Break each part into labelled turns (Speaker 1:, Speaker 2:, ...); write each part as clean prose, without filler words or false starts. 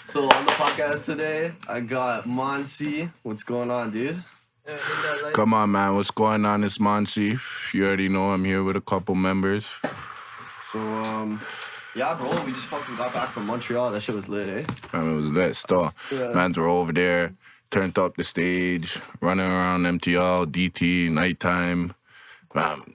Speaker 1: So on the podcast today, I got Monsie. What's going on, dude?
Speaker 2: Come on, man. What's going on? It's Monsie. You already know I'm here with a couple members.
Speaker 1: So, yeah, bro, we just fucking got back from Montreal. That shit was lit, eh?
Speaker 2: I mean, it was lit still.
Speaker 1: Yeah.
Speaker 2: Mans were over there, turned up the stage, running around MTL, DT, nighttime.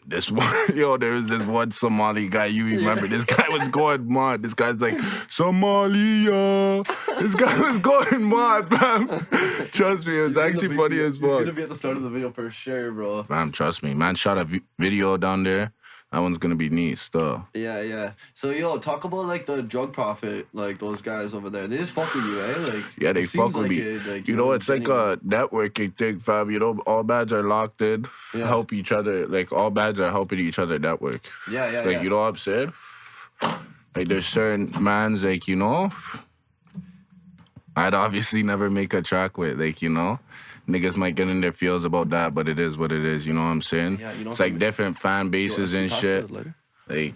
Speaker 2: This one, there was this one Somali guy. You remember? This guy was going mad. This guy's like, Somalia. This guy was going mad, man. Trust me, it was actually funny as fuck.
Speaker 1: He's gonna be at the start of the video for sure, bro.
Speaker 2: Man, trust me. Man shot a video down there. That one's gonna be neat still.
Speaker 1: Yeah. So, talk about, like, the drug profit, like, those guys over there. They just fuck with you, eh? Like,
Speaker 2: yeah, they fuck with me. It's like a networking thing, fam. All bads are locked in, help each other. Like, all bads are helping each other network.
Speaker 1: Yeah.
Speaker 2: Like, you know what I'm saying? Like, there's certain mans, like, I'd obviously never make a track with, like, niggas might get in their feels about that, but it is what it is, you know what I'm saying?
Speaker 1: Yeah,
Speaker 2: it's like different fan bases and shit. Like,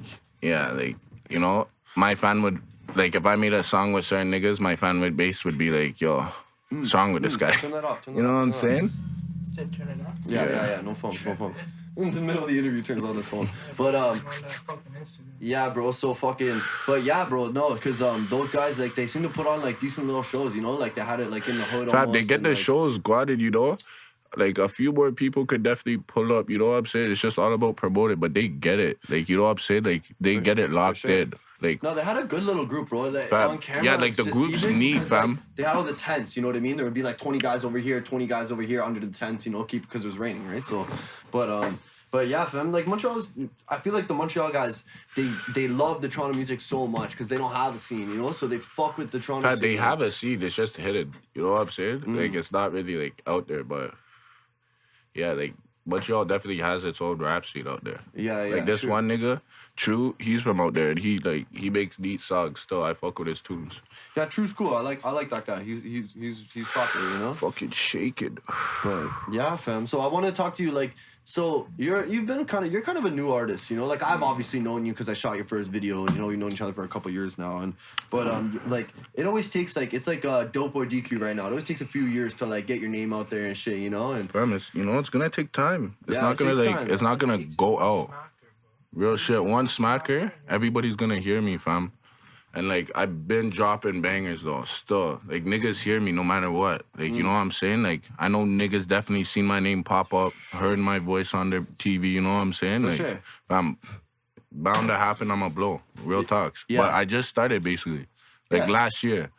Speaker 2: my fan would, like, if I made a song with certain niggas, my fan base would be like, yo, song with this guy.
Speaker 1: Turn that off.
Speaker 2: You know what I'm saying?
Speaker 3: Turn it off.
Speaker 1: Yeah. No phones. In the middle of the interview, turns on his phone. But, yeah, bro, but yeah, bro, no, because those guys, like, they seem to put on, like, decent little shows, like, they had it, like, in the hood almost.
Speaker 2: They get the shows guarded, Like, a few more people could definitely pull up, you know what I'm saying? It's just all about promoting, but they get it. Like, you know what I'm saying? Like, they get it locked in. Like,
Speaker 1: no, they had a good little group, bro. Like, on camera,
Speaker 2: yeah, like, the group's neat, fam.
Speaker 1: Like, they had all the tents, you know what I mean? There would be, like, 20 guys over here, 20 guys over here under the tents, because it was raining, right? So, but yeah, fam, like, I feel like the Montreal guys, they love the Toronto music so much because they don't have a scene, so they fuck with the Toronto scene.
Speaker 2: They have a scene, it's just hidden, you know what I'm saying? Like, it's not really, like, out there, but, yeah, like, Montreal definitely has its own rap scene out there.
Speaker 1: Yeah.
Speaker 2: Like, this one nigga, True, he's from out there, and he makes neat songs still. I fuck with his tunes.
Speaker 1: Yeah, True's cool. I like that guy. He's popular,
Speaker 2: Fucking shake it.
Speaker 1: But, yeah, fam. So I want to talk to you, like, so you're kind of a new artist, Like, I've obviously known you because I shot your first video, and we've known each other for a couple years now, but like, it always takes, like, it's like Dope or DQ right now. It always takes a few years to, like, get your name out there and shit, And
Speaker 2: Promise, it's gonna take time. It's
Speaker 1: Yeah,
Speaker 2: not
Speaker 1: it
Speaker 2: gonna
Speaker 1: takes
Speaker 2: like
Speaker 1: time.
Speaker 2: it's not gonna go out. Real shit. One smacker, everybody's gonna hear me, fam. And, like, I've been dropping bangers, though, still. Like, niggas hear me no matter what. Like, you know what I'm saying? Like, I know niggas definitely seen my name pop up, heard my voice on their TV, you know what I'm saying?
Speaker 1: For
Speaker 2: Like,
Speaker 1: sure.
Speaker 2: if I'm bound to happen, I'm a blow. Real talks.
Speaker 1: Yeah.
Speaker 2: But I just started, basically. Like, last year.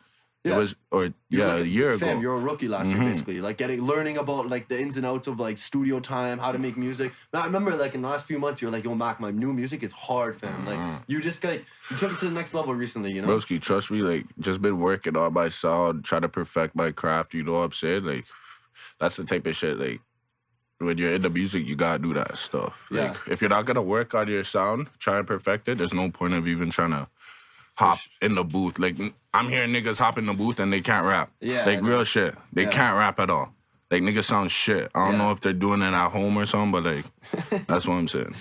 Speaker 1: Yeah.
Speaker 2: It was, a year ago.
Speaker 1: Fam, you're a rookie last year, basically. Like, learning about, like, the ins and outs of, like, studio time, how to make music. Man, I remember, like, in the last few months, you're like, yo, Mac, my new music is hard, fam. Like, you just, like, you took it to the next level recently,
Speaker 2: Broski, trust me, like, just been working on my sound, try to perfect my craft, you know what I'm saying? Like, that's the type of shit, like, when you're in the music, you gotta do that stuff. Like, if you're not gonna work on your sound, try and perfect it, there's no point of even trying to hop in the booth. Like, I'm hearing niggas hop in the booth and they can't rap.
Speaker 1: Yeah.
Speaker 2: Like, real shit. They can't rap at all. Like, niggas sound shit. I don't know if they're doing it at home or something, but, like, that's what I'm saying.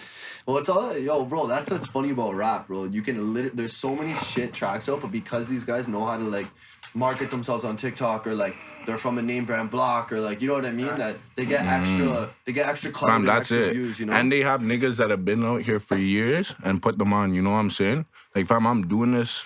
Speaker 1: Well, it's all, bro, that's what's funny about rap, bro. You can there's so many shit tracks out, but because these guys know how to, like, market themselves on TikTok, or, like, they're from a name brand block, or, like, you know what I mean? That they get extra clout and
Speaker 2: that's
Speaker 1: extra
Speaker 2: it.
Speaker 1: views,
Speaker 2: And they have niggas that have been out here for years and put them on, you know what I'm saying? Like, fam, I'm doing this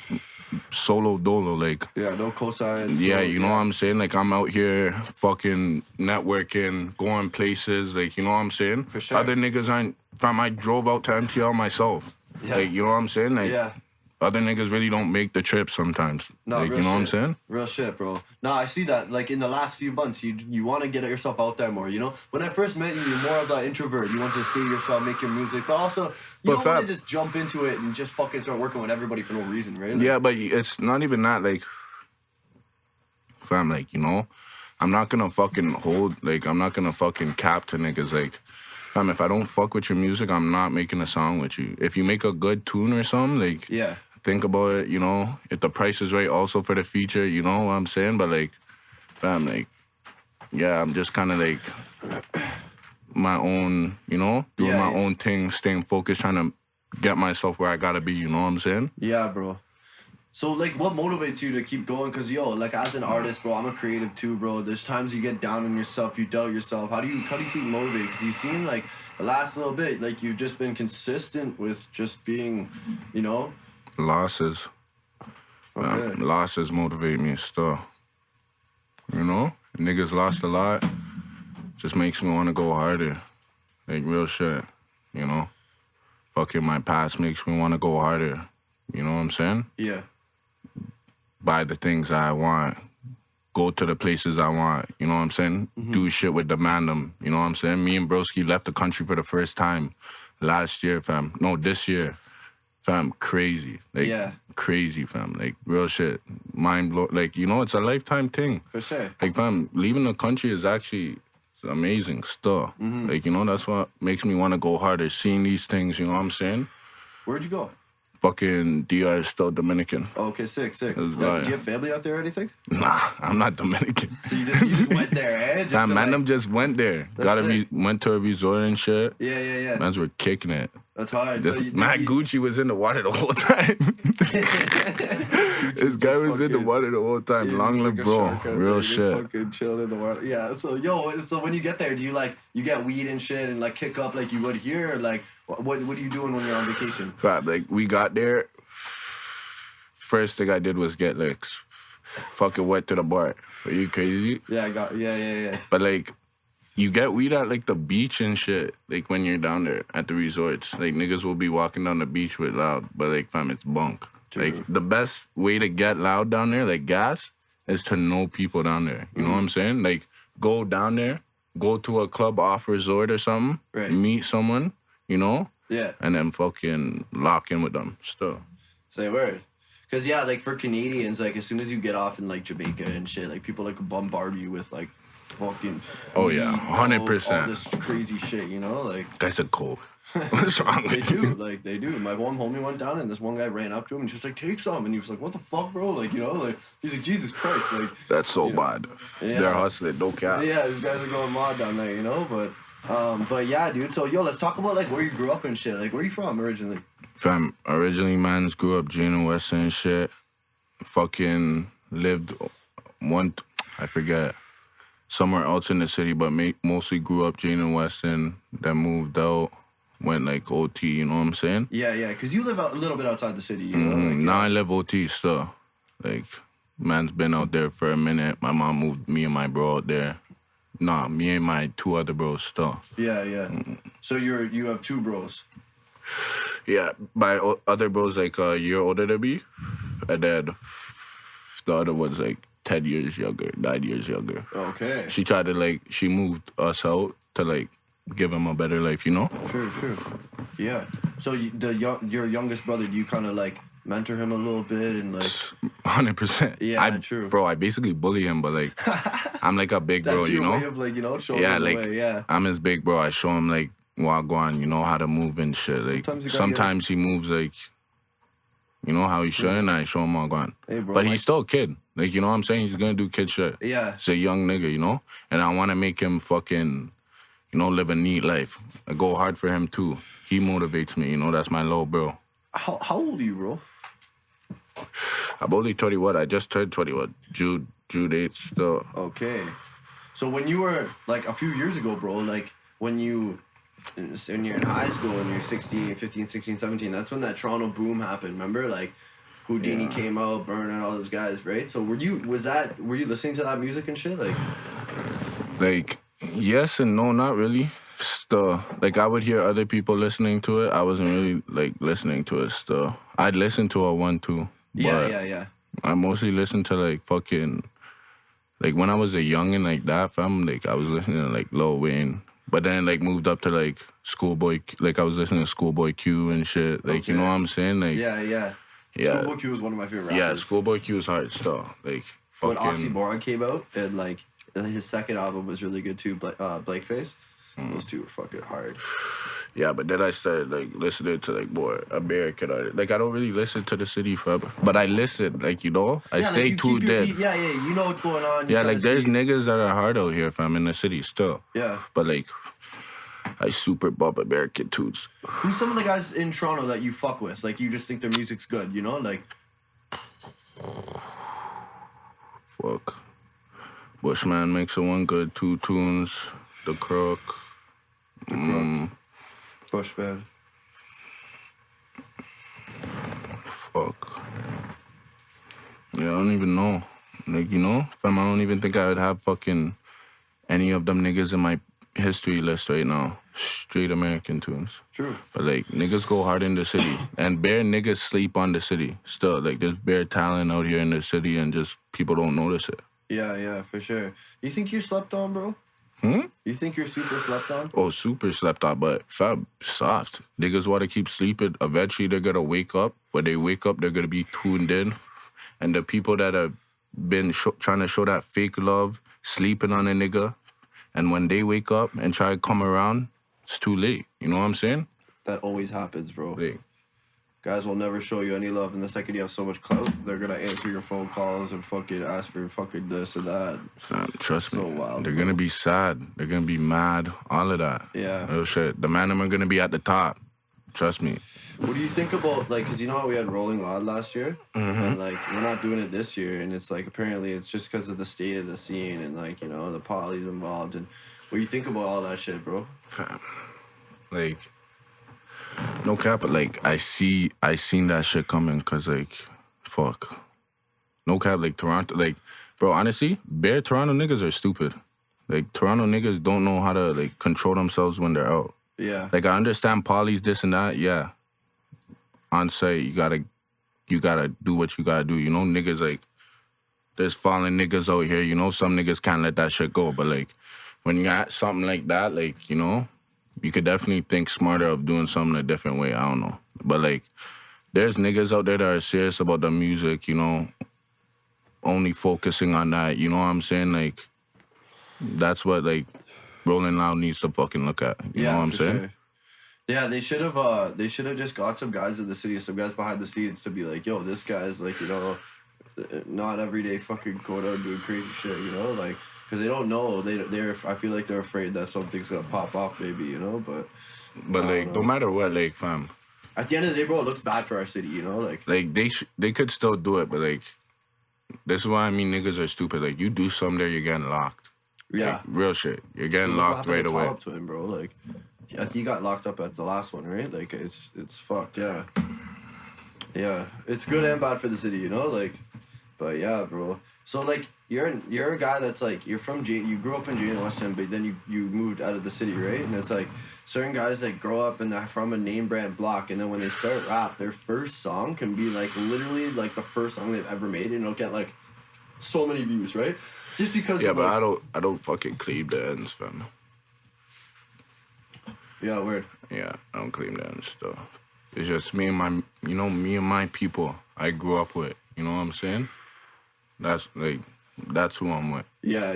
Speaker 2: solo dolo, like.
Speaker 1: Yeah, no cosigns.
Speaker 2: Yeah, you know what I'm saying? Like, I'm out here fucking networking, going places, like, you know what I'm saying?
Speaker 1: For sure.
Speaker 2: Other niggas aren't, fam, I drove out to MTL myself.
Speaker 1: Yeah.
Speaker 2: Like, you know what I'm saying? Like, other niggas really don't make the trip sometimes.
Speaker 1: No,
Speaker 2: like,
Speaker 1: real
Speaker 2: you know
Speaker 1: shit.
Speaker 2: what I'm saying?
Speaker 1: Real shit, bro. No, I see that. Like, in the last few months, you want to get yourself out there more, When I first met you, you're more of an introvert. You want to stay to yourself, make your music, but also, you don't want to just jump into it and just fucking start working with everybody for no reason, right? Like,
Speaker 2: yeah, but it's not even that, like, fam, like, I'm not gonna fucking I'm not gonna fucking cap to niggas, like, fam, if I don't fuck with your music, I'm not making a song with you. If you make a good tune or something, like, think about it, if the price is right also for the feature, you know what I'm saying? But, like, fam, like, yeah, I'm just kind of, like, my own, doing my own thing, staying focused, trying to get myself where I gotta be, you know what I'm saying?
Speaker 1: Yeah, bro. So, like, what motivates you to keep going? Because, yo, like, as an artist, bro, I'm a creative too, bro. There's times you get down on yourself, you doubt yourself. How do you keep motivated? Because you seem like the last little bit, like, you've just been consistent with just being, you know?
Speaker 2: Losses.
Speaker 1: Okay.
Speaker 2: Losses motivate me still. You know? Niggas lost a lot. Just makes me want to go harder. Like, real shit. You know? Fucking my past makes me want to go harder. You know what I'm saying?
Speaker 1: Yeah.
Speaker 2: Buy the things I want. Go to the places I want. You know what I'm saying? Do shit with demand them. You know what I'm saying? Me and Broski left the country for the first time last year, fam. No, this year. Fam, crazy. Like, crazy, fam. Like, real shit. Mind blow. Like, you know, it's a lifetime thing.
Speaker 1: For sure.
Speaker 2: Like, fam, leaving the country is actually amazing still. Like, you know, that's what makes me want to go harder. Seeing these things, you know what I'm saying?
Speaker 1: Where'd you go?
Speaker 2: Fucking D.I. is still Dominican.
Speaker 1: Okay, sick. Do you
Speaker 2: right.
Speaker 1: have family out there or anything?
Speaker 2: Nah, I'm not Dominican.
Speaker 1: So you just went there, eh?
Speaker 2: Nah, man, just went there. Went to a resort and shit.
Speaker 1: Yeah.
Speaker 2: Mans were kicking it.
Speaker 1: That's hard.
Speaker 2: Gucci was in the water the whole time. This guy was in the water the whole time. Long live bro. Real shit.
Speaker 1: Fucking chilling in the water. Yeah. So when you get there, do you get weed and shit and like kick up like you would here? Or like what are you doing when you're on vacation?
Speaker 2: Fab, like we got there. First thing I did was get licks. Fucking went to the bar. Are you crazy?
Speaker 1: Yeah.
Speaker 2: But like, you get weed at like the beach and shit. Like when you're down there at the resorts, like niggas will be walking down the beach with loud, but like fam, it's bunk. True. Like the best way to get loud down there, like gas, is to know people down there. You know what I'm saying? Like go down there, go to a club off resort or something, meet someone, you know?
Speaker 1: Yeah.
Speaker 2: And then fucking lock in with them still.
Speaker 1: Say word. Cause yeah, like for Canadians, like as soon as you get off in like Jamaica and shit, like people like bombard you with like fucking
Speaker 2: 100%.
Speaker 1: all this crazy shit, you know, like
Speaker 2: guys are cold. What's wrong with you?
Speaker 1: They do. My one homie went down and this one guy ran up to him and just like, take some, and he was like, what the fuck, bro? Like, you know, like he's like, Jesus Christ, like
Speaker 2: that's so bad. Yeah. They're hustling, no cap.
Speaker 1: Yeah, these guys are going mod down there, you know, but yeah, dude. So let's talk about like where you grew up and shit. Like, where are you from originally?
Speaker 2: Fam, originally, mans grew up Jane West and shit. Fucking lived I forget, somewhere else in the city, but mostly grew up Jane and Weston, then moved out, went like OT, you know what I'm saying?
Speaker 1: Yeah, because you live a little bit outside the city, you know? Like,
Speaker 2: now I live OT still. Like, man's been out there for a minute. My mom moved me and my bro out there. Nah, me and my two other bros still.
Speaker 1: Yeah. So you have two bros?
Speaker 2: Yeah, my other bro's like a year older than me, and then the other one's like 10 years younger, 9 years younger.
Speaker 1: Okay.
Speaker 2: She moved us out to like give him a better life, you know?
Speaker 1: True. Yeah. So your youngest brother, do you kind of like mentor him a little bit and like
Speaker 2: 100%.
Speaker 1: Yeah, true.
Speaker 2: Bro, I basically bully him, but like I'm like a big bro, you know?
Speaker 1: Way of like, you know, showing him the way, yeah.
Speaker 2: I'm his big bro. I show him like wagwan, you know, how to move and shit. Like sometimes he moves like, you know, how he should, and I show him wagwan. Hey, bro, but he's still a kid. Like, you know what I'm saying? He's gonna do kid shit.
Speaker 1: Yeah.
Speaker 2: He's a young nigga, you know? And I wanna make him fucking, you know, live a neat life. I go hard for him too. He motivates me, you know, that's my little bro.
Speaker 1: How old are you, bro?
Speaker 2: I'm only 21. I just turned 21. June 8th still.
Speaker 1: Okay. So when you were, like, a few years ago, bro, like, when you're in high school and you're 15, 16, 17, that's when that Toronto boom happened, remember? Like, Houdini came out, burning all those guys, right? So were you listening to that music and shit?
Speaker 2: Like, yes and no, not really. Still, like, I would hear other people listening to it. I wasn't really, like, listening to it still. I'd listen to it one, too.
Speaker 1: Yeah.
Speaker 2: I mostly listened to, like, fucking, like, when I was a youngin' like that, fam, like, I was listening to, like, Lil Wayne. But then, like, moved up to, like, Schoolboy, like, I was listening to Schoolboy Q and shit. Like, you know what I'm saying? Like,
Speaker 1: yeah. Schoolboy Q was one of my favorite rappers.
Speaker 2: Yeah, Schoolboy Q is hard still. Like,
Speaker 1: fucking... When Oxymoron came out, and, like, his second album was really good, too, Blakeface. Those two were fucking hard. Yeah,
Speaker 2: but then I started, like, listening to, like, more American artists. Like, I don't really listen to the city forever. But I listen, like, you know? I stay tuned in.
Speaker 1: Yeah, you know what's going on.
Speaker 2: Yeah, like, there's niggas that are hard out here, fam, in the city still.
Speaker 1: Yeah.
Speaker 2: But, like, I super bump American tunes.
Speaker 1: Who's some of the guys in Toronto that you fuck with? Like, you just think their music's good, you know? Like...
Speaker 2: Fuck. Bushman makes it one good. 2 Tunes. The Crook.
Speaker 1: The Crook. Bushman.
Speaker 2: Fuck. Yeah, I don't even know. Like, you know, fam, I don't even think I would have fucking any of them niggas in my history list right now. Straight American tunes.
Speaker 1: True.
Speaker 2: But, like, niggas go hard in the city. And bare niggas sleep on the city. Still, like, there's bare talent out here in the city and just people don't notice it.
Speaker 1: Yeah, for sure. You think you're slept on, bro? You think you're super slept on?
Speaker 2: Oh, super slept on, but fam, soft. Niggas want to keep sleeping. Eventually, they're going to wake up. When they wake up, they're going to be tuned in. And the people that have been trying to show that fake love, sleeping on a nigga, and when they wake up and try to come around, it's too late. You know what I'm saying?
Speaker 1: That always happens, bro.
Speaker 2: Like,
Speaker 1: guys will never show you any love, and the second you have so much clout, they're gonna answer your phone calls and fucking ask for fucking this and that.
Speaker 2: Trust me.
Speaker 1: So wild.
Speaker 2: They're gonna be sad. They're gonna be mad. All of that.
Speaker 1: Yeah.
Speaker 2: Oh shit. The man are gonna be at the top. Trust me.
Speaker 1: What do you think about, like, because you know how we had Rolling Loud last year? And, like, we're not doing it this year, and it's, like, apparently it's just because of the state of the scene and, like, you know, the poly's involved. And what do you think about all that shit, bro?
Speaker 2: Like, no cap, but, like, I seen that shit coming because, like, fuck. No cap, like, Toronto, like, bro, honestly, bare Toronto niggas are stupid. Like, Toronto niggas don't know how to, like, control themselves when they're out.
Speaker 1: Yeah.
Speaker 2: Like, I understand polys, this and that, yeah. On site, you gotta do what you gotta do. You know, niggas, like, there's fallen niggas out here, you know, some niggas can't let that shit go. But, like, when you got something like that, like, you know, you could definitely think smarter of doing something a different way. I don't know. But, like, there's niggas out there that are serious about the music, you know, only focusing on that. You know what I'm saying? Like, that's what, like, Rolling Loud needs to fucking look at. You know what I'm saying?
Speaker 1: Sure. Yeah, they should have just got some guys in the city, some guys behind the scenes to be like, yo, this guy's like, you know, not everyday fucking going out doing crazy shit, you know, like, because they don't know. They're I feel like they're afraid that something's gonna pop off, maybe, you know, but
Speaker 2: like, no matter what, like, fam.
Speaker 1: At the end of the day, bro, it looks bad for our city, you know, like
Speaker 2: they could still do it, but, like, this is why I mean niggas are stupid. Like, you do something there, you're getting locked.
Speaker 1: Yeah.
Speaker 2: Like, real shit. You're getting locked right away.
Speaker 1: Up to him, bro. Like, yeah, he got locked up at the last one, right? Like, it's fucked, yeah. Yeah, it's good and bad for the city, you know, like, but yeah, bro. So, like, you're a guy that's like, you're from you grew up in Jane Weston, but then you moved out of the city, right? And it's like certain guys that grow up and they're from a name brand block, and then when they start rap, their first song can be like literally like the first song they've ever made, and it'll get like so many views, right? Just because.
Speaker 2: Yeah,
Speaker 1: of,
Speaker 2: but
Speaker 1: like,
Speaker 2: I don't fucking claim the ends, fam.
Speaker 1: Yeah, weird.
Speaker 2: Yeah, I don't claim the ends though. It's just me and my people I grew up with. You know what I'm saying? That's who I'm with.
Speaker 1: Yeah.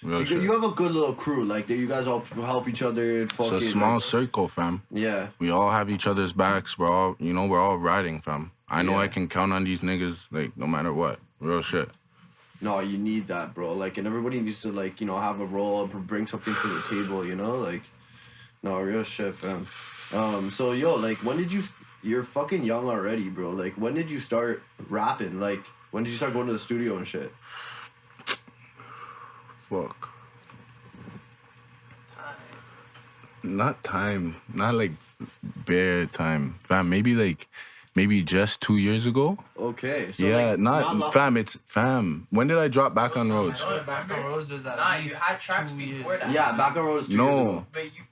Speaker 2: Real
Speaker 1: So
Speaker 2: shit.
Speaker 1: you have a good little crew, like you guys all help each other. And fucking,
Speaker 2: It's a small
Speaker 1: like,
Speaker 2: circle, fam.
Speaker 1: Yeah.
Speaker 2: We all have each other's backs. We're all riding, fam. I know I can count on these niggas, like, no matter what. Real shit.
Speaker 1: No, you need that, bro. Like, and everybody needs to, like, you know, have a role, bring something to the table, you know? Like, no, real shit, fam. So, yo, like, when did you're fucking young already, bro. Like, when did you start rapping? Like, when did you start going to the studio and shit?
Speaker 2: Fuck. Not time. Not, like, bare time. Fam, maybe just 2 years ago.
Speaker 1: Okay. So,
Speaker 2: Yeah,
Speaker 1: like,
Speaker 2: not fam. It's fam. When did I drop Back on Roads?
Speaker 3: Back on Roads was that?
Speaker 4: Nah, you had tracks before that.
Speaker 1: Yeah, Back on Road is 2 years ago.
Speaker 4: But you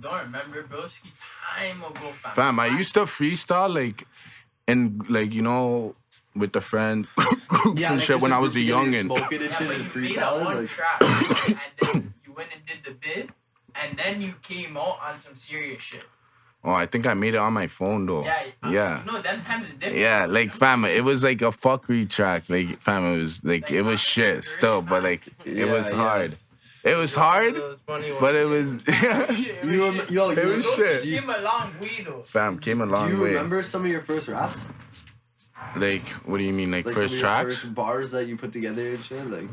Speaker 4: don't remember, broski, time ago, fam.
Speaker 2: Fam, I used to freestyle, like, and, like, you know, with the friend
Speaker 1: Yeah,
Speaker 2: and
Speaker 1: like,
Speaker 2: shit when I was a
Speaker 1: youngin'.
Speaker 2: youngin'.
Speaker 1: Smoking and
Speaker 4: Yeah,
Speaker 1: shit
Speaker 4: but
Speaker 1: and
Speaker 4: you made
Speaker 1: freestyling.
Speaker 4: one
Speaker 1: Like,
Speaker 4: track, and then you went and did the bid, and then you came out on some serious shit.
Speaker 2: Oh, I think I made it on my phone, though.
Speaker 4: Yeah. You know, them times is different.
Speaker 2: Yeah, like, fam, it was like a fuckery track. Like, fam, it was like it was shit still, but like it was hard. It was hard, but it was.
Speaker 4: Shit, it was shit.
Speaker 2: it was shit.
Speaker 4: Came a long way though.
Speaker 2: Fam, came a
Speaker 1: do
Speaker 2: long
Speaker 1: you
Speaker 2: way.
Speaker 1: remember some of your first raps?
Speaker 2: Like, what do you mean, like
Speaker 1: Like
Speaker 2: first
Speaker 1: some of
Speaker 2: tracks?
Speaker 1: your first bars that you put together and shit? Like,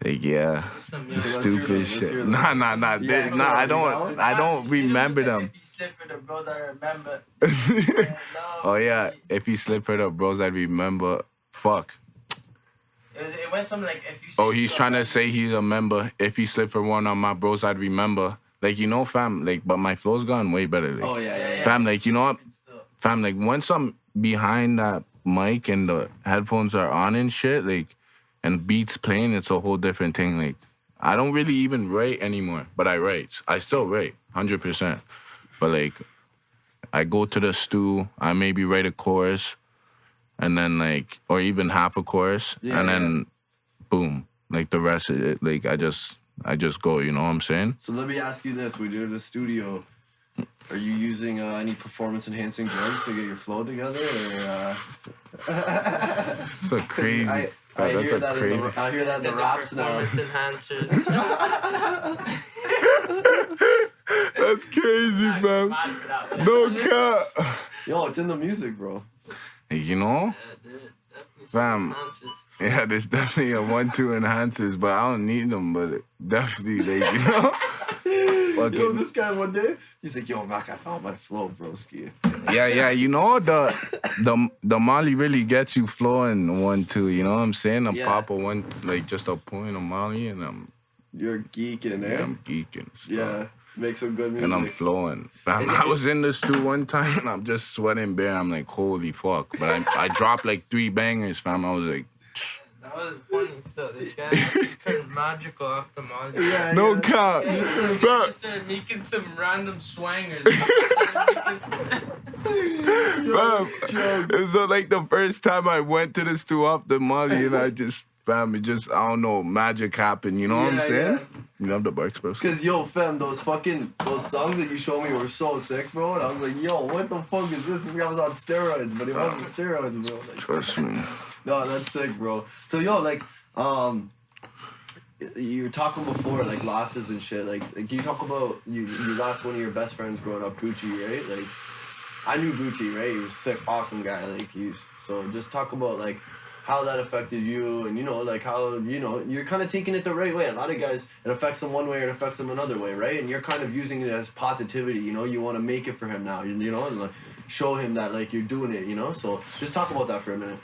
Speaker 2: Like, yeah.
Speaker 3: Some
Speaker 1: Let's hear
Speaker 2: Stupid
Speaker 1: them, let's
Speaker 2: shit.
Speaker 1: hear them.
Speaker 2: Nah.
Speaker 1: Yeah,
Speaker 2: Nah, I
Speaker 1: you know?
Speaker 2: don't remember them.
Speaker 4: If you slip for the bros, I remember. Yeah,
Speaker 2: Oh yeah,
Speaker 4: love
Speaker 2: if you slip it up, bros, I remember. Fuck.
Speaker 4: it went something like if you.
Speaker 2: Oh, he's trying to say he's a member. If he slip for one on my bros, I'd remember. Like, you know, fam, like, but my flow's gone way better. Like,
Speaker 1: Oh, yeah.
Speaker 2: fam, like, you know what? Fam, like, once I'm behind that mic and the headphones are on and shit, like, and beats playing, it's a whole different thing. Like, I don't really even write anymore, but I write. I still write, 100%. But, like, I go to the stew, I maybe write a chorus, and then, like, or even half a chorus, and then, boom, like, the rest of it, like, I just go, you know what I'm saying?
Speaker 1: So let me ask you this. When you're in the studio, are you using any performance-enhancing drugs to get your flow together? Or,
Speaker 2: It's a crazy...
Speaker 1: I
Speaker 2: that's
Speaker 1: hear
Speaker 2: a
Speaker 1: that
Speaker 2: crazy...
Speaker 1: I hear that in the raps now.
Speaker 3: Performance enhancers.
Speaker 2: That's crazy, fam.
Speaker 4: Mad for that one.
Speaker 2: No cap.
Speaker 1: Yo, it's in the music, bro.
Speaker 2: You know?
Speaker 3: Yeah, dude, definitely
Speaker 2: Fam.
Speaker 3: some enhancers.
Speaker 2: Yeah, there's definitely a 1-2 enhancers, but I don't need them, but definitely, like, you know?
Speaker 1: Yo,
Speaker 2: Fucking,
Speaker 1: this guy one day, he's like, yo, Mac, I found my flow, broski.
Speaker 2: yeah, you know, the Molly really gets you flowing 1-2, you know what I'm saying? A
Speaker 1: Yeah.
Speaker 2: pop of one, like, just a point of Molly, and
Speaker 1: You're geeking, eh?
Speaker 2: yeah, I'm geeking. So.
Speaker 1: Yeah, make some good music.
Speaker 2: And I'm flowing. Fam, I was in the stew one time, and I'm just sweating bare. I'm like, holy fuck. But I dropped like 3 bangers, fam. I was like,
Speaker 3: That was funny stuff. This guy just turned magical off the mod.
Speaker 1: Yeah,
Speaker 2: no
Speaker 1: yeah.
Speaker 2: cap.
Speaker 3: He
Speaker 2: Bro,
Speaker 3: just started making some random swangers.
Speaker 2: fam, it's like the first time I went to the stew off the Molly, and I just, fam, it just, I don't know, magic happened. You know what I'm
Speaker 1: Yeah,
Speaker 2: saying?
Speaker 1: yeah.
Speaker 2: You love the bike bro?
Speaker 1: Cause yo, fam, those songs that you showed me were so sick, bro. And I was like, yo, what the fuck is this? This guy was on steroids, but he wasn't steroids, bro. Like,
Speaker 2: Trust me.
Speaker 1: no, that's sick, bro. So yo, like, you were talking before, like losses and shit. Like can you talk about you lost one of your best friends growing up, Gucci, right? Like, I knew Gucci, right? He was a sick, awesome guy. Like so just talk about like how that affected you, and you know, like how, you know, you're kind of taking it the right way. A lot of guys, it affects them one way or it affects them another way, right? And you're kind of using it as positivity, you know. You want to make it for him now, you know, and like show him that like you're doing it, you know. So just talk about that for a minute.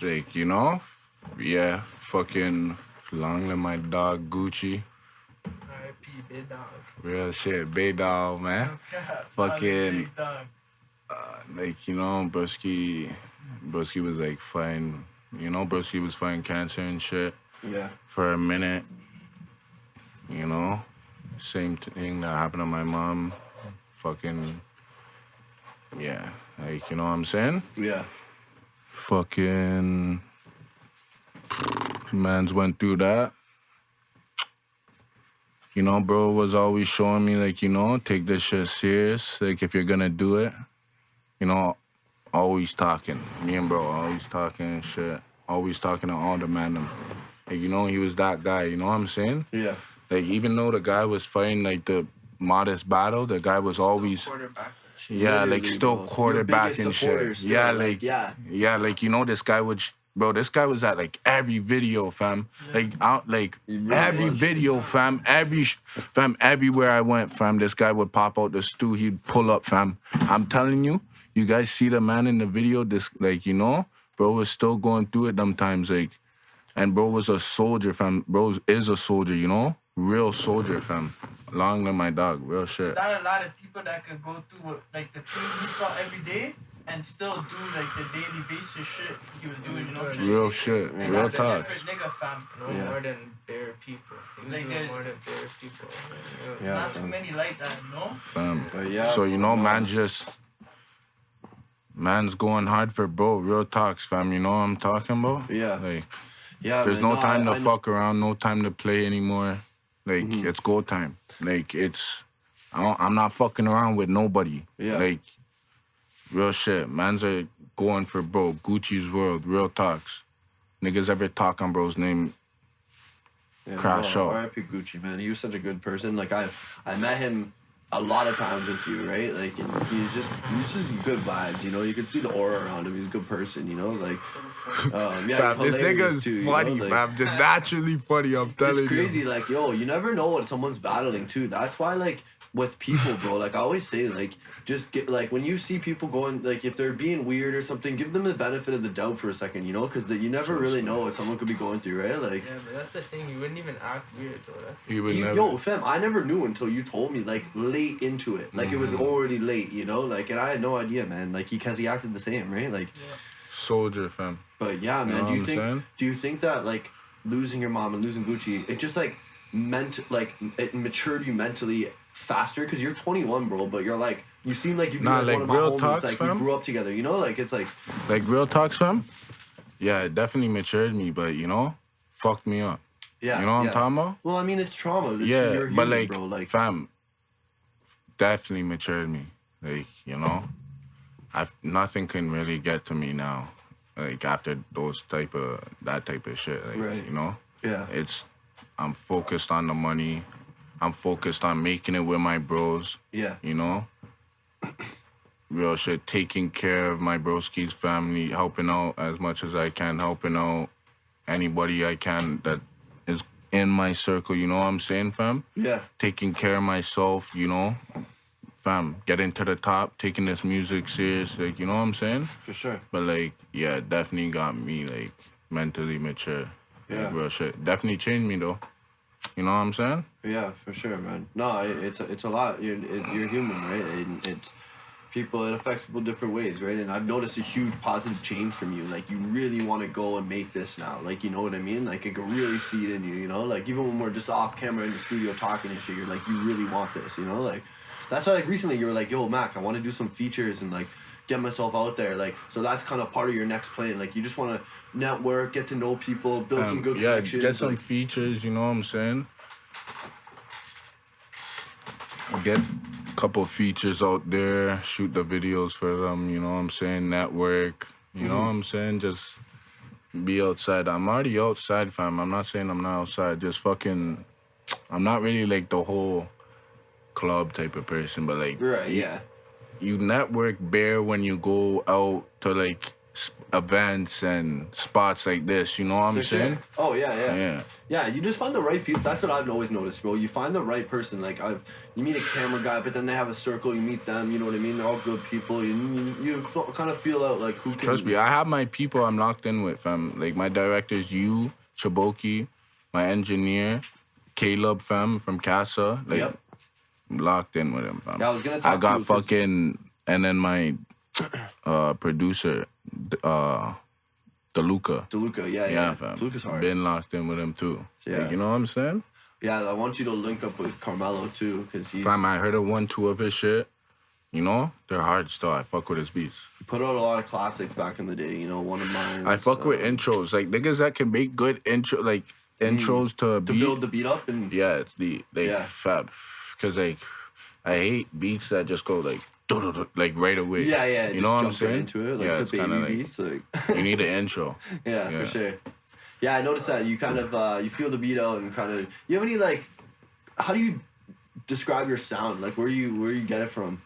Speaker 2: Like, you know? Yeah, fucking long live my dog Gucci.
Speaker 3: R.I.P. Big Dog.
Speaker 2: Real shit, big dog, man. Fucking, like, you know, Broski was like fighting, you know, Broski was fighting cancer and shit
Speaker 1: Yeah.
Speaker 2: for a minute, you know. Same thing that happened to my mom. Fucking, yeah, like, you know what I'm saying?
Speaker 1: Yeah.
Speaker 2: Fucking, mans went through that. You know, bro was always showing me, like, you know, take this shit serious. Like, if you're gonna do it, you know, always talking. Me and bro always talking and shit. Always talking to all the man. Like, you know, he was that guy, you know what I'm saying?
Speaker 1: Yeah.
Speaker 2: Like, even though the guy was fighting, like, the modest battle, the guy was always...
Speaker 3: Quarterback.
Speaker 2: Yeah, like,
Speaker 1: Literally,
Speaker 2: still
Speaker 1: bro.
Speaker 2: quarterback
Speaker 1: Your
Speaker 2: and
Speaker 1: biggest supporter
Speaker 2: shit.
Speaker 1: still,
Speaker 2: Yeah,
Speaker 1: like, yeah.
Speaker 2: Yeah, like, you know, this guy was at, like, every video, fam. Like,
Speaker 1: He really
Speaker 2: every
Speaker 1: was.
Speaker 2: video, fam. Fam, everywhere I went, fam, this guy would pop out the stew. He'd pull up, fam. I'm telling you, you guys see the man in the video, this, like, you know, bro was still going through it sometimes, like, and bro was a soldier, fam. Bro is a soldier, you know? Real soldier, fam. Long live my dog, real shit.
Speaker 4: Not a lot of people that could go through what, like the things he saw every day and still do like the daily basis shit he was doing, you know?
Speaker 2: Real shit,
Speaker 4: And
Speaker 2: real
Speaker 4: that's a
Speaker 2: talk.
Speaker 4: different nigga, fam.
Speaker 3: No
Speaker 1: Yeah.
Speaker 3: more than bare people. He was
Speaker 4: Like
Speaker 3: doing
Speaker 4: there's-
Speaker 3: more than bare people.
Speaker 1: Yeah.
Speaker 4: Not too
Speaker 1: fam.
Speaker 4: many like that, you know?
Speaker 2: Fam.
Speaker 1: But yeah.
Speaker 2: So, you know,
Speaker 1: man.
Speaker 2: man's going hard for bro, real talks, fam. You know what I'm talking about?
Speaker 1: Yeah.
Speaker 2: Like,
Speaker 1: Yeah.
Speaker 2: there's
Speaker 1: man.
Speaker 2: no time to
Speaker 1: I-
Speaker 2: fuck around, no time to play anymore. Like, it's go time. Like, I'm not fucking around with nobody.
Speaker 1: Yeah.
Speaker 2: Like, real shit. Mans are going for bro. Gucci's world, real talks. Niggas ever talk on bro's name?
Speaker 1: Yeah,
Speaker 2: Crash out.
Speaker 1: R.I.P. Gucci, man. He was such a good person. Like I met him a lot of times with you, right? Like, and he's just good vibes, you know. You can see the aura around him. He's a good person, you know. Like, yeah,
Speaker 2: Fam, this
Speaker 1: hilarious
Speaker 2: nigga's
Speaker 1: too, you
Speaker 2: funny,
Speaker 1: know? Like,
Speaker 2: fam. Just naturally funny, I'm telling you.
Speaker 1: it's crazy, like, yo, you never know what someone's battling too. That's why, like, with people, bro, like I always say, like, just get, like, when you see people going, like, if they're being weird or something, give them the benefit of the doubt for a second, you know, because you never really know what someone could be going through, right? Like,
Speaker 3: Yeah, but that's the thing. You wouldn't even act weird, though.
Speaker 2: He would never.
Speaker 1: yo, fam, I never knew until you told me, like, late into it, like, it was already late, you know, like, and I had no idea, man, like, because he acted the same, right? Like,
Speaker 2: Soldier, fam.
Speaker 1: but yeah, man,
Speaker 2: You know
Speaker 1: do you think that, like, losing your mom and losing Gucci, it just, like, it matured you mentally faster? Because you're 21, bro, but you're like, you seem like you'd be like one of my
Speaker 2: real
Speaker 1: homies,
Speaker 2: talks,
Speaker 1: like
Speaker 2: fam?
Speaker 1: we grew up together, you know, like it's like
Speaker 2: real talks, fam. Yeah, it definitely matured me, but you know, fucked me up.
Speaker 1: yeah,
Speaker 2: You know what I'm talking about?
Speaker 1: Well, I mean, it's trauma.
Speaker 2: Yeah,
Speaker 1: you're
Speaker 2: but
Speaker 1: human,
Speaker 2: like,
Speaker 1: bro, like
Speaker 2: fam, definitely matured me. Like, you know, nothing can really get to me now. Like after that type of shit. Like,
Speaker 1: Right.
Speaker 2: you know,
Speaker 1: yeah,
Speaker 2: I'm focused on the money. I'm focused on making it with my bros.
Speaker 1: yeah,
Speaker 2: You know, real shit. Taking care of my broski's family, helping out as much as I can, helping out anybody I can that is in my circle. You know what I'm saying, fam?
Speaker 1: yeah,
Speaker 2: Taking care of myself. You know, fam. Getting to the top. Taking this music serious. Like, you know what I'm saying?
Speaker 1: for sure.
Speaker 2: But like, yeah, it definitely got me like mentally mature.
Speaker 1: Yeah.
Speaker 2: Like, real shit. Definitely changed me though. You know what I'm saying?
Speaker 1: Yeah, for sure, man. No, it's a lot. You're human, right? And it's people. It affects people different ways, right? And I've noticed a huge positive change from you. Like you really want to go and make this now. Like you know what I mean? Like I can really see it in you. You know, like even when we're just off camera in the studio talking and shit, you're like you really want this. You know, like that's why like recently you were like, yo, Mac, I want to do some features and like get myself out there. Like so that's kind of part of your next plan. Like you just want to network, get to know people, build some good connections.
Speaker 2: Get some
Speaker 1: like,
Speaker 2: features, you know what I'm saying? Get a couple features out there, shoot the videos for them, you know what I'm saying? Network, you know what I'm saying? Just be outside. I'm already outside, fam. I'm not saying I'm not outside. Just fucking, I'm not really like the whole club type of person, but like,
Speaker 1: right, yeah.
Speaker 2: you network bare when you go out to like events and spots like this, you know what I'm
Speaker 1: For
Speaker 2: saying?
Speaker 1: sure. Oh yeah.
Speaker 2: Yeah.
Speaker 1: Yeah, you just find the right people. That's what I've always noticed, bro. You find the right person. Like you meet a camera guy, but then they have a circle. You meet them. You know what I mean? They're all good people. You kind of feel out like who can.
Speaker 2: Trust me, I have my people I'm locked in with, fam. Like my directors, you, Chaboki, my engineer, Caleb, fam, from Casa. Like,
Speaker 1: Yep.
Speaker 2: I'm locked in with him, fam.
Speaker 1: Yeah, I was gonna talk
Speaker 2: I got
Speaker 1: to you 'cause-
Speaker 2: fucking, and then my producer, DeLuca.
Speaker 1: DeLuca, yeah.
Speaker 2: Yeah, fam.
Speaker 1: DeLuca's hard.
Speaker 2: Been locked in with him too.
Speaker 1: Yeah.
Speaker 2: Like, you know what I'm saying?
Speaker 1: Yeah, I want you to link up with Carmelo too, because he's
Speaker 2: Fam, I heard a 1-2 of his shit. You know, they're hard still. I fuck with his beats.
Speaker 1: he put out a lot of classics back in the day. You know, one of mine.
Speaker 2: I fuck with intros. Like, niggas that can make good intros to a beat.
Speaker 1: to build the beat up and
Speaker 2: Yeah, it's the
Speaker 1: Yeah.
Speaker 2: fab. Because like I hate beats that just go like like right away.
Speaker 1: yeah.
Speaker 2: You know what I'm
Speaker 1: just jump right
Speaker 2: saying?
Speaker 1: into it, like
Speaker 2: Yeah,
Speaker 1: the
Speaker 2: it's kinda
Speaker 1: baby
Speaker 2: like-
Speaker 1: beats, like.
Speaker 2: You need an intro.
Speaker 1: Yeah,
Speaker 2: Yeah.
Speaker 1: for sure. Yeah, I noticed that you kind of you feel the beat out and kind of. You have any like? How do you describe your sound? Like, where do you get it from?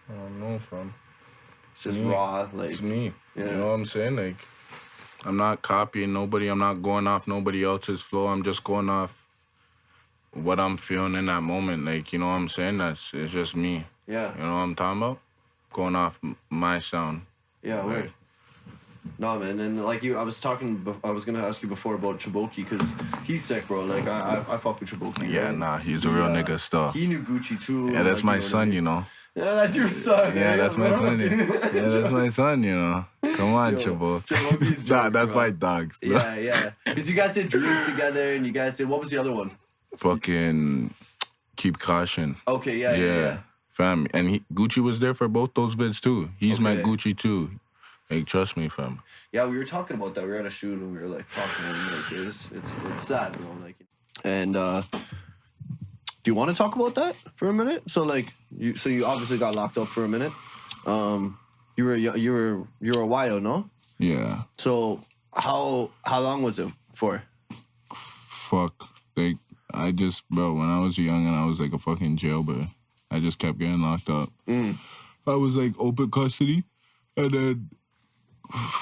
Speaker 2: I don't know, fam.
Speaker 1: It's just
Speaker 2: Me.
Speaker 1: raw, like.
Speaker 2: It's me.
Speaker 1: Yeah.
Speaker 2: You know what I'm saying? Like, I'm not copying nobody. I'm not going off nobody else's flow. I'm just going off what I'm feeling in that moment. Like, you know what I'm saying? It's just me.
Speaker 1: Yeah,
Speaker 2: You know what I'm talking about? Going off my sound.
Speaker 1: yeah,
Speaker 2: Right.
Speaker 1: weird. No, man, and like I was gonna ask you before about Chaboki because he's sick, bro. Like I fuck with Chaboki.
Speaker 2: Yeah,
Speaker 1: right?
Speaker 2: nah, he's a real nigga still.
Speaker 1: He knew Gucci too.
Speaker 2: Yeah, that's
Speaker 1: like,
Speaker 2: my
Speaker 1: you know what I
Speaker 2: son,
Speaker 1: mean?
Speaker 2: you know.
Speaker 1: Yeah, that's your son.
Speaker 2: Yeah,
Speaker 1: eh,
Speaker 2: that's my
Speaker 1: bro?
Speaker 2: son. Yeah, that's my son, you know. Come on,
Speaker 1: Yo,
Speaker 2: Chabo.
Speaker 1: Chaboki's
Speaker 2: Nah,
Speaker 1: jokes,
Speaker 2: that's
Speaker 1: bro.
Speaker 2: my dog.
Speaker 1: Yeah. Because you guys did Dreams together, and you guys did, what was the other one?
Speaker 2: Fucking keep caution.
Speaker 1: Okay, yeah.
Speaker 2: Fam. And Gucci was there for both those vids too. He's met
Speaker 1: Okay.
Speaker 2: Gucci too. Like, trust me, fam.
Speaker 1: Yeah, we were talking about that. We were at a shoot, and we were like, fuck, man, like, it's sad, bro. Like, and, do you want to talk about that for a minute? So, like, you obviously got locked up for a minute. You were a while, no?
Speaker 2: Yeah.
Speaker 1: So, how long was it for?
Speaker 2: Fuck. Like, bro, when I was young and I was like a fucking jailbird, I just kept getting locked up. I was like open custody, and then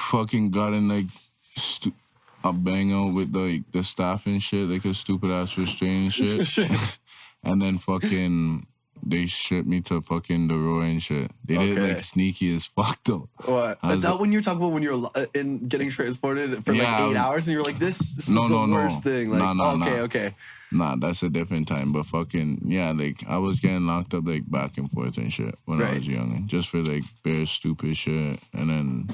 Speaker 2: fucking got in like a bang out with like the staff and shit, like a stupid ass restraining shit. And then fucking they shipped me to fucking the Roy and shit. They did it like sneaky as fuck though.
Speaker 1: What? Is that when you're talking about when you're in getting transported for like 8 hours and you're like, this is the worst thing? Like, okay.
Speaker 2: Nah, that's a different time. But fucking, yeah, like, I was getting locked up, like, back and forth and shit when I was young. Just for, like, bare stupid shit and then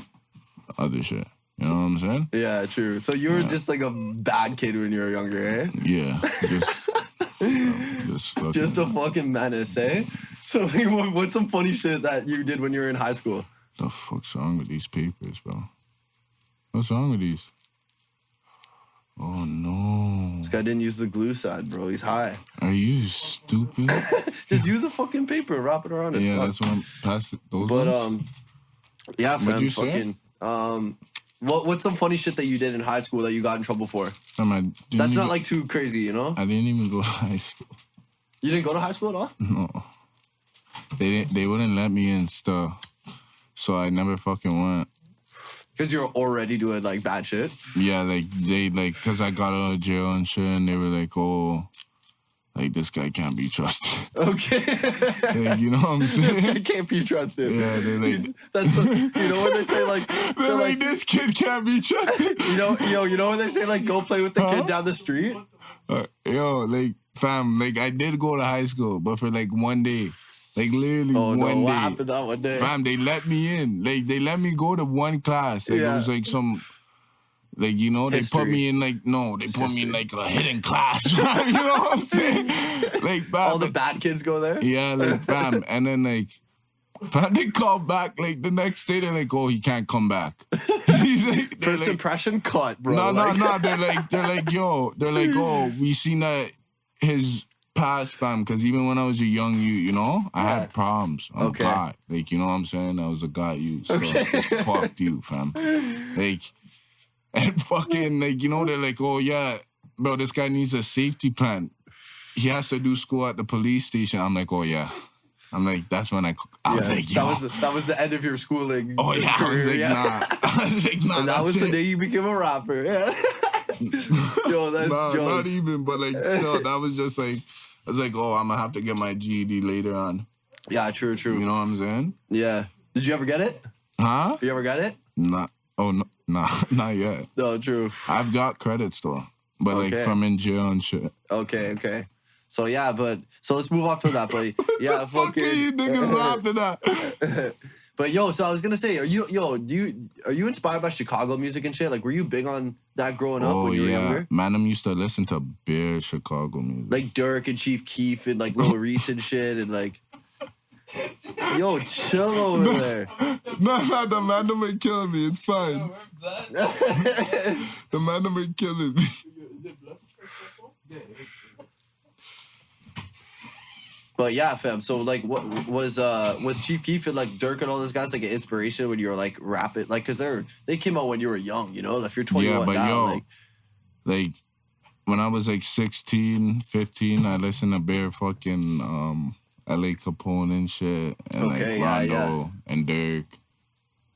Speaker 2: other shit. You know what I'm saying? Yeah,
Speaker 1: true. So you were just, like, a bad kid when you were younger, eh?
Speaker 2: Yeah.
Speaker 1: Just a fucking menace, eh? So, like, what's some funny shit that you did when you were in high school?
Speaker 2: The fuck's wrong with these papers, bro? What's wrong with these? Oh, no.
Speaker 1: This guy didn't use the glue side, bro. He's high.
Speaker 2: Are you stupid?
Speaker 1: Just use a fucking paper, wrap it around it.
Speaker 2: Yeah, that's what I'm passing those
Speaker 1: ones? Yeah, fam,
Speaker 2: what'd you
Speaker 1: fucking...
Speaker 2: say?
Speaker 1: What's some funny shit that you did in high school that you got in trouble for?
Speaker 2: That's
Speaker 1: not, like, too crazy, you know?
Speaker 2: I didn't even go to high school.
Speaker 1: You didn't go to high school at all?
Speaker 2: No. They wouldn't let me in still. So I never fucking went.
Speaker 1: Because you're already doing, like, bad shit?
Speaker 2: Yeah, like, because I got out of jail and shit, and they were like, oh, like, this guy can't be trusted.
Speaker 1: Okay.
Speaker 2: Like, you know what I'm saying?
Speaker 1: This guy can't be trusted.
Speaker 2: Yeah, they're like...
Speaker 1: you know when they say, like...
Speaker 2: They're like, this kid can't be trusted.
Speaker 1: you know when they say, like, go play with the kid down the street?
Speaker 2: Like, fam, like, I did go to high school, but for, like, one day. Like, literally one day.
Speaker 1: What happened that one day?
Speaker 2: Fam, they let me in. Like, they let me go to one class. Like, it was, like, some... Like, you know, they put me in, like... No, they put me in, like, a hidden class. You know what I'm saying? Like, fam...
Speaker 1: All the bad kids go there?
Speaker 2: Yeah, like, fam. And then, like... Fam, they call back, like, the next day, they're like, oh, he can't come back. He's like...
Speaker 1: First impression cut, bro.
Speaker 2: No. They're like, yo... They're like, oh, we seen that his... past, fam, because even when I was a young you know, I had problems on God. Like, you know what I'm saying? I was a God youth. So fuck you, fam. Like, and fucking, like, you know, they're like, oh, yeah, bro, this guy needs a safety plan. He has to do school at the police station. I'm like, oh, yeah. I'm like, that's when I was like, yo.
Speaker 1: That was the end of your schooling.
Speaker 2: Oh, yeah.
Speaker 1: Career,
Speaker 2: I was like, nah. I was like, nah.
Speaker 1: And that was the day you became a rapper. Yeah. Yo, that's jokes.
Speaker 2: Not even, but, like, no, that was just like, I was like, oh, I'm going to have to get my GED later on.
Speaker 1: Yeah, true.
Speaker 2: You know what I'm saying?
Speaker 1: Yeah. Did you ever get it?
Speaker 2: Huh?
Speaker 1: You ever got it?
Speaker 2: Nah. Oh, no, nah, not yet.
Speaker 1: No, true.
Speaker 2: I've got credits, though. But, like, from in jail and shit.
Speaker 1: Okay. So, yeah, so let's move on from that. But, yeah,
Speaker 2: fucking... you niggas after that?
Speaker 1: But, yo, so I was going to say, are you inspired by Chicago music and shit? Like, were you big on that growing up when you were younger?
Speaker 2: Man, I used to listen to bare Chicago music.
Speaker 1: Like Dirk and Chief Keef and, like, Lil Reese and shit and, like... Yo, chill over there.
Speaker 2: No, the man that been killing me. It's fine. The man that been killing me.
Speaker 1: But yeah, fam. So like, what was Chief Keef and like Dirk and all those guys like an inspiration when you were like rapping? Like, cause they came out when you were young, you know. Like, if you're 21 now,
Speaker 2: like when I was like 16, 15, I listened to bare fucking L.A. Capone and shit, and like Rondo and Dirk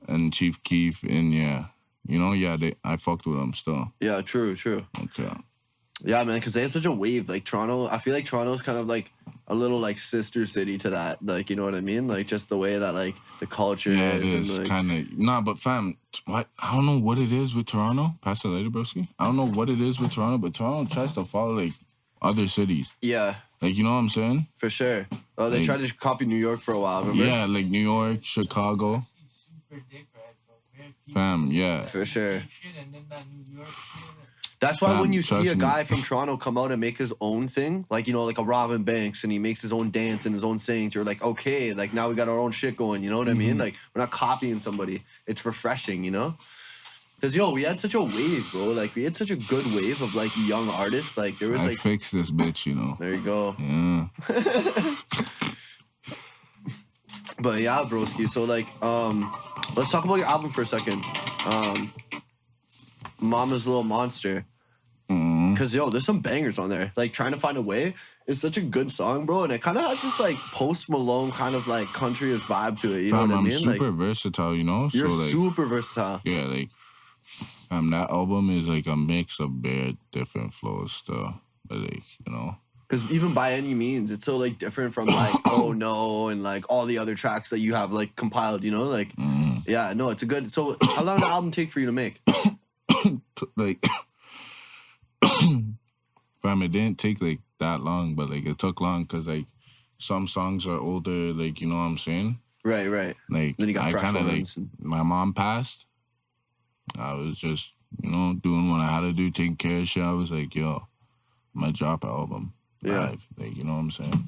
Speaker 2: and Chief Keef and I fucked with them still.
Speaker 1: Yeah, true.
Speaker 2: Okay.
Speaker 1: Yeah, man, because they have such a wave. Like Toronto, I feel like Toronto's kind of like a little like sister city to that. Like, you know what I mean? Like just the way that like the culture
Speaker 2: is.
Speaker 1: It is
Speaker 2: like, kind of. Nah, but fam, what? I don't know what it is with Toronto. Pass it later, broski. I don't know what it is with Toronto, but Toronto tries to follow like other cities.
Speaker 1: Yeah.
Speaker 2: Like, you know what I'm saying?
Speaker 1: For sure. Oh, they
Speaker 2: like,
Speaker 1: tried to copy New York for a while, remember?
Speaker 2: Yeah, like New York, Chicago. Fam, yeah.
Speaker 1: For sure. That's why when you see a guy from Toronto come out and make his own thing, like, you know, like a Robin Banks, and he makes his own dance and his own sayings, you're like, okay, like now we got our own shit going, you know what I mean? Like, we're not copying somebody. It's refreshing, you know? Because, we had such a wave, bro. Like, we had such a good wave of, like, young artists. Like, there was, like...
Speaker 2: I fixed this bitch, you know?
Speaker 1: There you go.
Speaker 2: Yeah.
Speaker 1: But, yeah, broski. So, like, let's talk about your album for a second. Mama's Little Monster. Because Because there's some bangers on there. Like Trying to Find a Way is such a good song, bro, and it kind of has this like Post Malone kind of like country-ish vibe to it. You know what I mean?
Speaker 2: I'm super versatile, you know.
Speaker 1: You're
Speaker 2: so, like,
Speaker 1: super versatile.
Speaker 2: Yeah, like that album is like a mix of bare different flows still, but, like, you know.
Speaker 1: Because even By Any Means, it's so like different from like Oh No and like all the other tracks that you have like compiled. You know, like yeah, no, it's a good. So how long did the album take for you to make?
Speaker 2: Like, fam, it didn't take like that long, but like it took long because like some songs are older, like, you know what I'm saying?
Speaker 1: Right.
Speaker 2: Like,
Speaker 1: Then you got
Speaker 2: I
Speaker 1: fresh
Speaker 2: kind of like,
Speaker 1: ones.
Speaker 2: my mom passed. I was just, you know, doing what I had to do, taking care of shit. I was like, yo, I'm gonna drop an album live. Like, you know what I'm saying?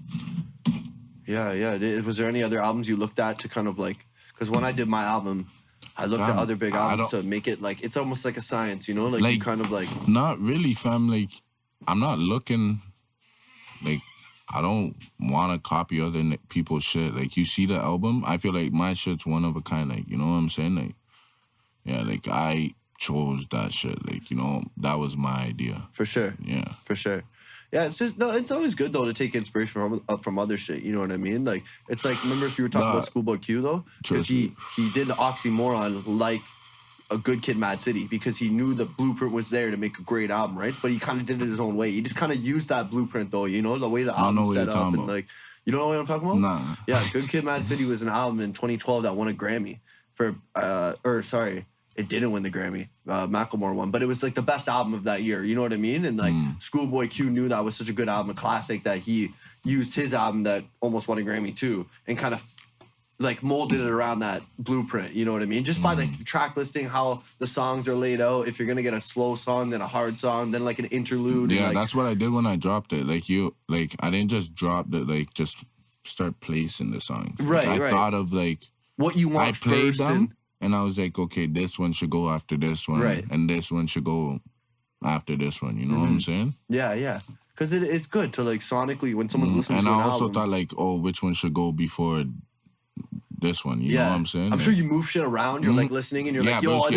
Speaker 1: Yeah. Was there any other albums you looked at to kind of like, because when I did my album, I looked at other big albums to make it like, it's almost like a science, you know? Like you kind of like.
Speaker 2: Not really, fam. Like, I'm not looking, like, I don't want to copy other people's shit. Like, you see the album, I feel like my shit's one of a kind. Like, you know what I'm saying? Like, yeah, like, I chose that shit. Like, you know, that was my idea.
Speaker 1: For sure.
Speaker 2: Yeah.
Speaker 1: For sure. Yeah, it's just it's always good though to take inspiration from other shit. You know what I mean? Like it's like, remember if you were talking about Schoolboy Q though, because he did the oxymoron like a Good Kid, Mad City, because he knew the blueprint was there to make a great album, right? But he kind of did it his own way. He just kind of used that blueprint though. You know, the way the album's set up and like, you don't know what I'm talking about?
Speaker 2: Nah.
Speaker 1: Yeah, Good Kid, Mad City was an album in 2012 that won a Grammy for it didn't win the Grammy. Macklemore won, but it was like the best album of that year. You know what I mean? And like Schoolboy Q knew that was such a good album, a classic, that he used his album that almost won a Grammy too, and kind of like molded it around that blueprint. You know what I mean? Just by the track listing, how the songs are laid out. If you're gonna get a slow song, then a hard song, then like an interlude.
Speaker 2: Yeah,
Speaker 1: and, like,
Speaker 2: that's what I did when I dropped it. Like I didn't just drop it. Like just start placing the songs. Like, I thought of like
Speaker 1: what you want.
Speaker 2: I played
Speaker 1: first
Speaker 2: them. And I was like, okay, this one should go after this one.
Speaker 1: Right.
Speaker 2: And this one should go after this one. You know what I'm saying?
Speaker 1: Yeah. Because it's good to like sonically when someone's listening
Speaker 2: and
Speaker 1: to an
Speaker 2: I also
Speaker 1: album.
Speaker 2: thought like, oh, which one should go before this one? You know what I'm saying?
Speaker 1: I'm sure you move shit around. You're like listening and you're like, yo,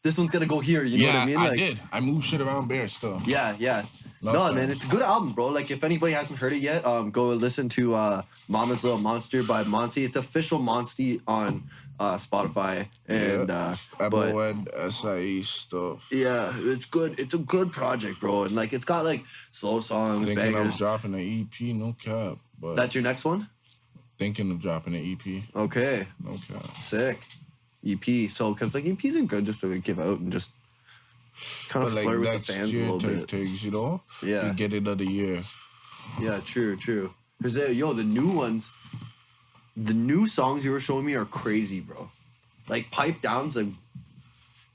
Speaker 1: this one's gonna go here. You know what I mean? Like,
Speaker 2: I did. I moved shit around bare stuff.
Speaker 1: Yeah. No, man, it's a good album, bro. Like, if anybody hasn't heard it yet, go listen to Mama's Little Monster by Monsie. It's official Monsie on Spotify. And
Speaker 2: Apple and SIE stuff.
Speaker 1: Yeah, it's good. It's a good project, bro. And like, it's got like slow songs,
Speaker 2: Thinking
Speaker 1: bangers.
Speaker 2: of dropping an EP, no cap. But
Speaker 1: That's your next one?
Speaker 2: thinking of dropping an EP.
Speaker 1: Okay.
Speaker 2: No cap.
Speaker 1: Sick. EP. So, because like EPs are good just to like, give out and just kind of
Speaker 2: But,
Speaker 1: flirt
Speaker 2: like,
Speaker 1: with the fans a little bit.
Speaker 2: Takes, you know?
Speaker 1: Yeah.
Speaker 2: You get it of the year.
Speaker 1: Yeah, true. Because, the new ones, the new songs you were showing me are crazy, bro. Like, Pipe Down's like...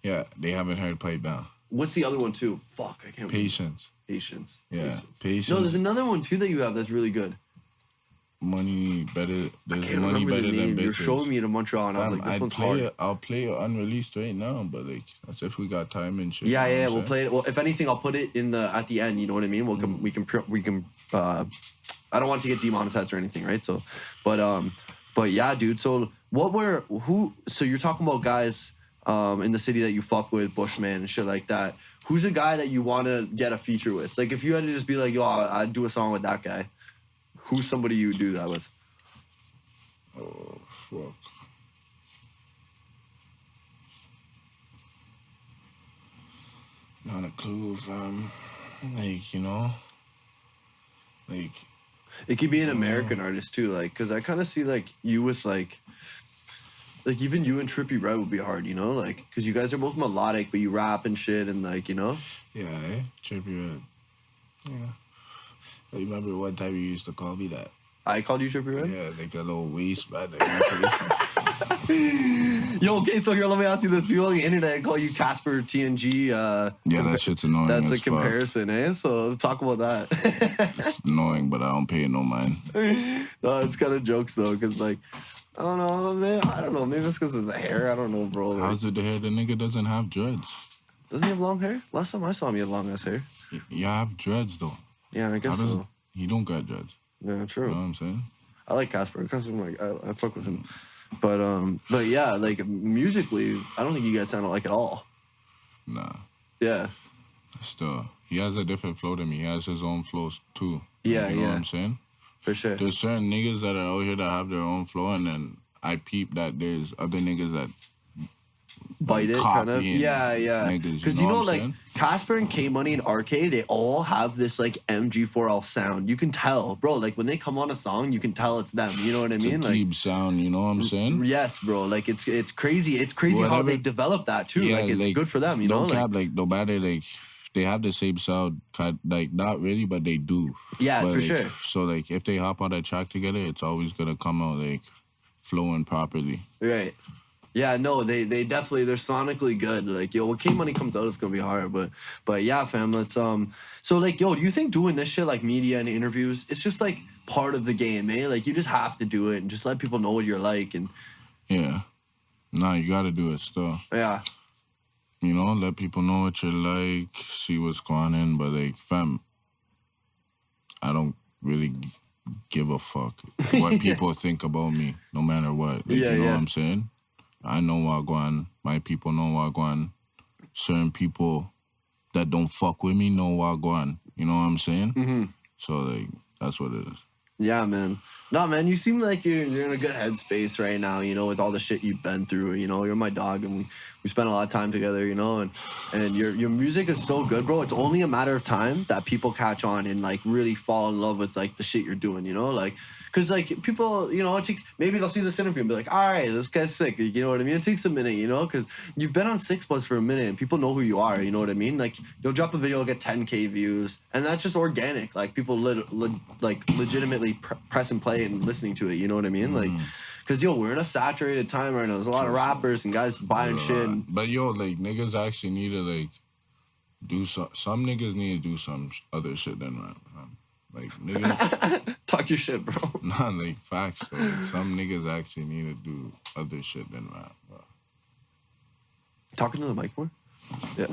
Speaker 2: Yeah, they haven't heard Pipe Down.
Speaker 1: What's the other one, too? Fuck, I can't remember.
Speaker 2: Patience.
Speaker 1: Yeah,
Speaker 2: Patience.
Speaker 1: No, there's another one, too, that you have that's really good.
Speaker 2: Money better. There's
Speaker 1: I can't
Speaker 2: money
Speaker 1: remember
Speaker 2: better
Speaker 1: the
Speaker 2: than
Speaker 1: name.
Speaker 2: bitches.
Speaker 1: You're showing me it in Montreal, and I was like, this one's hard.
Speaker 2: I'll play it unreleased right now, but like that's if we got time and shit.
Speaker 1: Yeah, we'll play it. Well, if anything, I'll put it in at the end. You know what I mean? We can. I don't want to get demonetized or anything, right? So, but yeah, dude. So So you're talking about guys in the city that you fuck with, Bushman and shit like that. Who's a guy that you want to get a feature with? Like, if you had to just be like, yo, I'd do a song with that guy. Who's somebody you would do that with?
Speaker 2: Oh fuck. Not a clue, fam. Like, you know, like
Speaker 1: It could be an American artist too, like, because I kind of see like you with like even you and Trippie Redd would be hard, you know, like, because you guys are both melodic, but you rap and shit, and like, you know.
Speaker 2: Yeah, Trippie Redd. Yeah. I remember one time you used to call me that.
Speaker 1: I called you Trippie Redd?
Speaker 2: Yeah, like that little waist, man.
Speaker 1: Yo, okay, so here, let me ask you this. People on the internet call you Casper TNG.
Speaker 2: Yeah, that shit's annoying.
Speaker 1: That's
Speaker 2: as
Speaker 1: a
Speaker 2: fuck.
Speaker 1: comparison, eh? So let's talk about that.
Speaker 2: It's annoying, but I don't pay it no mind.
Speaker 1: No, it's kind of jokes, though, because, like, I don't know, man. I don't know. Maybe it's because of the hair. I don't know, bro. Like,
Speaker 2: How's it the hair? The nigga doesn't have dreads.
Speaker 1: doesn't he have long hair? Last time I saw him, he had long ass hair.
Speaker 2: You have dreads, though.
Speaker 1: Yeah, I guess so.
Speaker 2: He don't got dreads.
Speaker 1: Yeah, true.
Speaker 2: You know what I'm saying?
Speaker 1: I like Casper. Casper, like, I fuck with him. But yeah, like musically, I don't think you guys sound alike at all.
Speaker 2: Nah.
Speaker 1: Yeah.
Speaker 2: Still, he has a different flow than me. He has his own flows too.
Speaker 1: Yeah,
Speaker 2: you know
Speaker 1: yeah.
Speaker 2: what I'm saying?
Speaker 1: For sure.
Speaker 2: There's certain niggas that are out here that have their own flow, and then I peep that there's other niggas that
Speaker 1: Bite it, kind of.
Speaker 2: copying
Speaker 1: Yeah, yeah.
Speaker 2: niggas,
Speaker 1: Because
Speaker 2: you know what I'm
Speaker 1: like
Speaker 2: saying?
Speaker 1: Casper and K Money and RK, they all have this like MG4L sound. You can tell, bro. Like when they come on a song, you can tell it's them. You know what I
Speaker 2: It's
Speaker 1: mean?
Speaker 2: a
Speaker 1: Like,
Speaker 2: keep sound, you know what I'm saying?
Speaker 1: yes, bro. Like it's crazy. It's crazy how
Speaker 2: Whatever-
Speaker 1: they develop that too.
Speaker 2: Yeah,
Speaker 1: like it's good for them. You know?
Speaker 2: Don't
Speaker 1: Like,
Speaker 2: cap, like, no matter, like, they have the same sound, like, not really, but they do.
Speaker 1: yeah,
Speaker 2: But,
Speaker 1: for
Speaker 2: like,
Speaker 1: sure.
Speaker 2: So, like, if they hop on a track together, it's always gonna come out, like, flowing properly.
Speaker 1: Right. Yeah, no, they definitely they're sonically good. Like, yo, when K Money comes out, it's gonna be hard. But yeah, fam, let's so like, yo, do you think doing this shit like media and interviews, it's just like part of the game, eh? Like you just have to do it and just let people know what you're like and
Speaker 2: Yeah. Nah, you gotta do it still.
Speaker 1: yeah.
Speaker 2: You know, let people know what you're like, see what's going on. But, like, fam, I don't really give a fuck what people think about me, no matter what. Like,
Speaker 1: Yeah,
Speaker 2: you know
Speaker 1: yeah.
Speaker 2: what I'm saying? I know Wagwan. My people know Wagwan. Certain people that don't fuck with me know Wagwan. You know what I'm saying?
Speaker 1: Mm-hmm.
Speaker 2: So, like, that's what it is.
Speaker 1: Yeah, man. No, man, you seem like you're in a good headspace right now, you know, with all the shit you've been through. You know, you're my dog and we spent a lot of time together, you know, and your music is so good, bro. It's only a matter of time that people catch on and like really fall in love with like the shit you're doing, you know? Like, cause like people, you know, it takes, maybe they'll see this interview and be like, all right, this guy's sick. You know what I mean? It takes a minute, you know, cause you've been on 6 Plus for a minute and people know who you are, you know what I mean? Like you'll drop a video, get 10K views and that's just organic. Like people legitimately press and play and listening to it, you know what I mean? Like, cause yo, we're in a saturated time right now. There's a lot of rappers and guys buying shit. And,
Speaker 2: But, yo, like, niggas actually need to, like, do some niggas need to do some other shit than rap. Like, niggas,
Speaker 1: talk your shit, bro.
Speaker 2: nah, like, facts. So, like, some niggas actually need to do other shit than rap. Bro.
Speaker 1: Talking to the mic more? Yeah.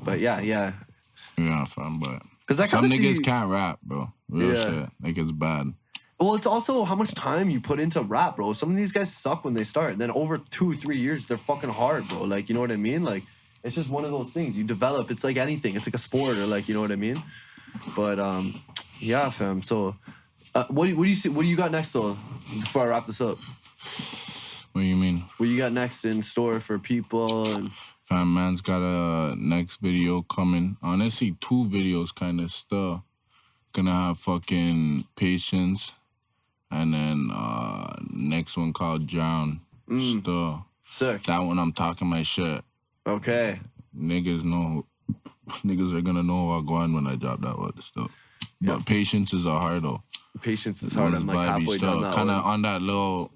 Speaker 1: But yeah.
Speaker 2: Yeah, fam, but
Speaker 1: Cause I
Speaker 2: some
Speaker 1: kind of
Speaker 2: niggas
Speaker 1: see.
Speaker 2: can't rap, bro. Real
Speaker 1: Yeah.
Speaker 2: shit. Like, it's bad.
Speaker 1: Well, it's also how much time you put into rap, bro. Some of these guys suck when they start. Then over 2-3 years, they're fucking hard, bro. Like, you know what I mean? Like, it's just one of those things. You develop. It's like anything. It's like a sport or like, you know what I mean? But yeah, fam. So, what do you see? What do you got next though? Before I wrap this up,
Speaker 2: What do you mean?
Speaker 1: what you got next in store for people? And
Speaker 2: Fam, man's got a next video coming. Honestly, 2 videos kind of still. Gonna have fucking Patience. And then next one called Drown. Still.
Speaker 1: sick.
Speaker 2: That one I'm talking my shit.
Speaker 1: Okay.
Speaker 2: Niggas are gonna know I'm going when I drop that one still. But Patience is a hard though.
Speaker 1: Patience is hard. I'm like halfway down that
Speaker 2: Kind
Speaker 1: one.
Speaker 2: of on that little,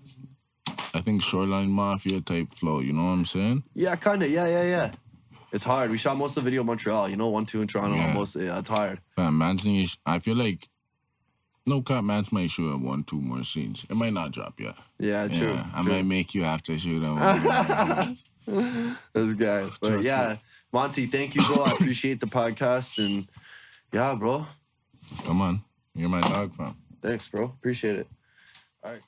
Speaker 2: I think Shoreline Mafia type flow. You know what I'm saying?
Speaker 1: Yeah, kind of. Yeah. It's hard. We shot most of the video in Montreal. You know, 1, 2 in Toronto.
Speaker 2: Yeah.
Speaker 1: Almost. Yeah, it's hard.
Speaker 2: Man, I feel like no cap, man's might shoot 1, 2 more scenes. It might not drop yet.
Speaker 1: Yeah, true.
Speaker 2: Yeah, I
Speaker 1: true.
Speaker 2: might make you have to shoot that one.
Speaker 1: This guy. But
Speaker 2: Trust
Speaker 1: yeah, Monsie, thank you, bro. I appreciate the podcast. And yeah, bro.
Speaker 2: Come on, you're my dog, fam.
Speaker 1: Thanks, bro. Appreciate it. All right.